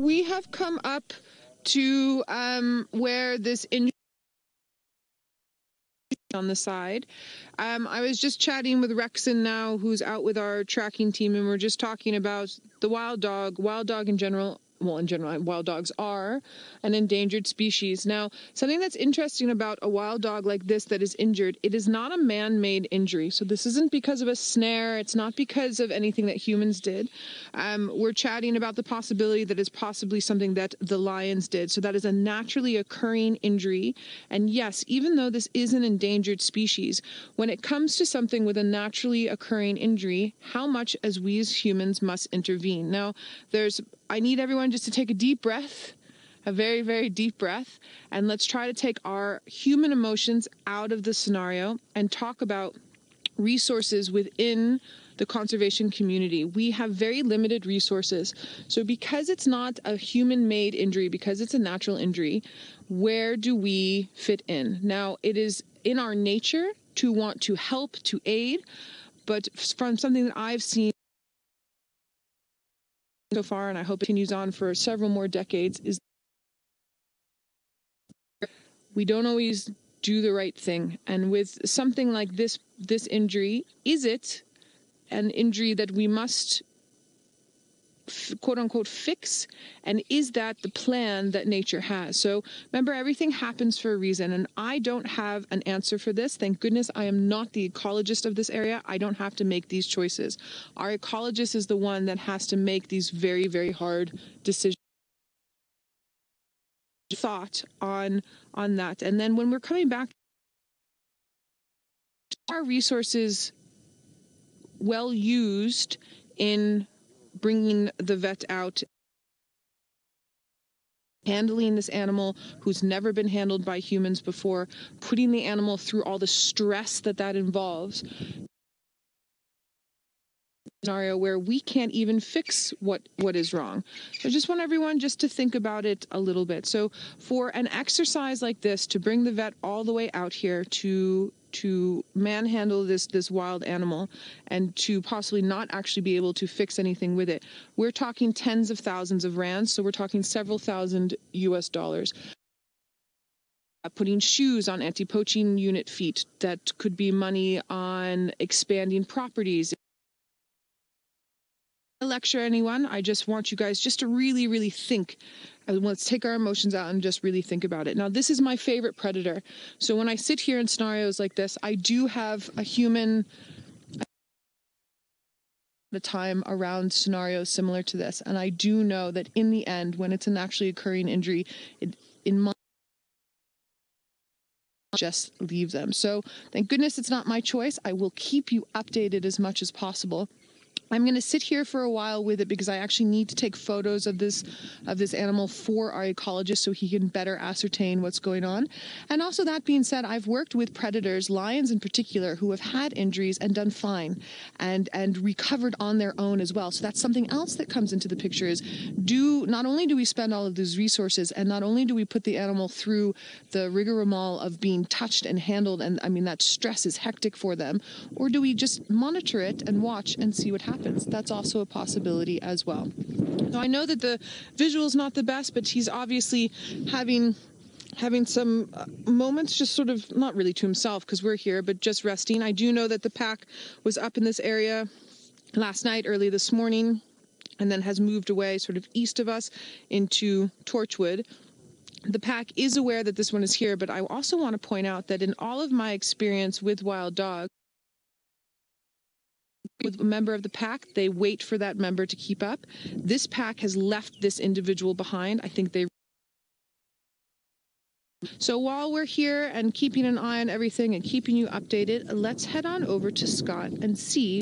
We have come up to where this injury on the side. I was just chatting with Rexon now, who's out with our tracking team, and we're just talking about the wild dog in general. Well, in general, wild dogs are an endangered species. Now, something that's interesting about a wild dog like this that is injured, it is not a man-made injury. So this isn't because of a snare. It's not because of anything that humans did. We're chatting about the possibility that it's possibly something that the lions did. So that is a naturally occurring injury. And yes, even though this is an endangered species, when it comes to something with a naturally occurring injury, how much as we as humans must intervene. Now, I need everyone just to take a deep breath, a very, very deep breath, and let's try to take our human emotions out of the scenario and talk about resources within the conservation community. We have very limited resources. So because it's not a human-made injury, because it's a natural injury, where do we fit in? Now, it is in our nature to want to help, to aid, but from something that I've seen so far, and I hope it continues on for several more decades, is we don't always do the right thing. And with something like this injury, is it an injury that we must quote unquote fix, and is that the plan that nature has? So remember, everything happens for a reason, and I don't have an answer for this. Thank goodness I am not the ecologist of this area. I don't have to make these choices. Our ecologist is the one that has to make these very, very hard decisions. Thought on that, and then when we're coming back, our resources well used in bringing the vet out, handling this animal who's never been handled by humans before, putting the animal through all the stress that involves. Scenario where we can't even fix what is wrong. So I just want everyone just to think about it a little bit. So for an exercise like this, to bring the vet all the way out here to manhandle this wild animal and to possibly not actually be able to fix anything with it, we're talking tens of thousands of rands, so we're talking several thousand US dollars. Putting shoes on anti-poaching unit feet, that could be money on expanding properties. Lecture anyone. I just want you guys just to really, really think. Let's take our emotions out and just really think about it. Now, this is my favorite predator. So when I sit here in scenarios like this, I do have a human the time around scenarios similar to this. And I do know that in the end, when it's a naturally occurring injury, in my just leave them. So thank goodness it's not my choice. I will keep you updated as much as possible. I'm going to sit here for a while with it because I actually need to take photos of this animal for our ecologist so he can better ascertain what's going on. And also, that being said, I've worked with predators, lions in particular, who have had injuries and done fine and recovered on their own as well. So that's something else that comes into the picture is not only do we spend all of those resources and not only do we put the animal through the rigmarole of being touched and handled, and I mean that stress is hectic for them, or do we just monitor it and watch and see what happens? That's also a possibility as well. So I know that the visual is not the best, but he's obviously having some moments just sort of not really to himself because we're here, but just resting. I do know that the pack was up in this area last night, early this morning, and then has moved away sort of east of us into Torchwood. The pack is aware that this one is here, but I also want to point out that in all of my experience with wild dogs, with a member of the pack, they wait for that member to keep up. This pack has left this individual behind. I think they... So while we're here and keeping an eye on everything and keeping you updated, let's head on over to Scott and see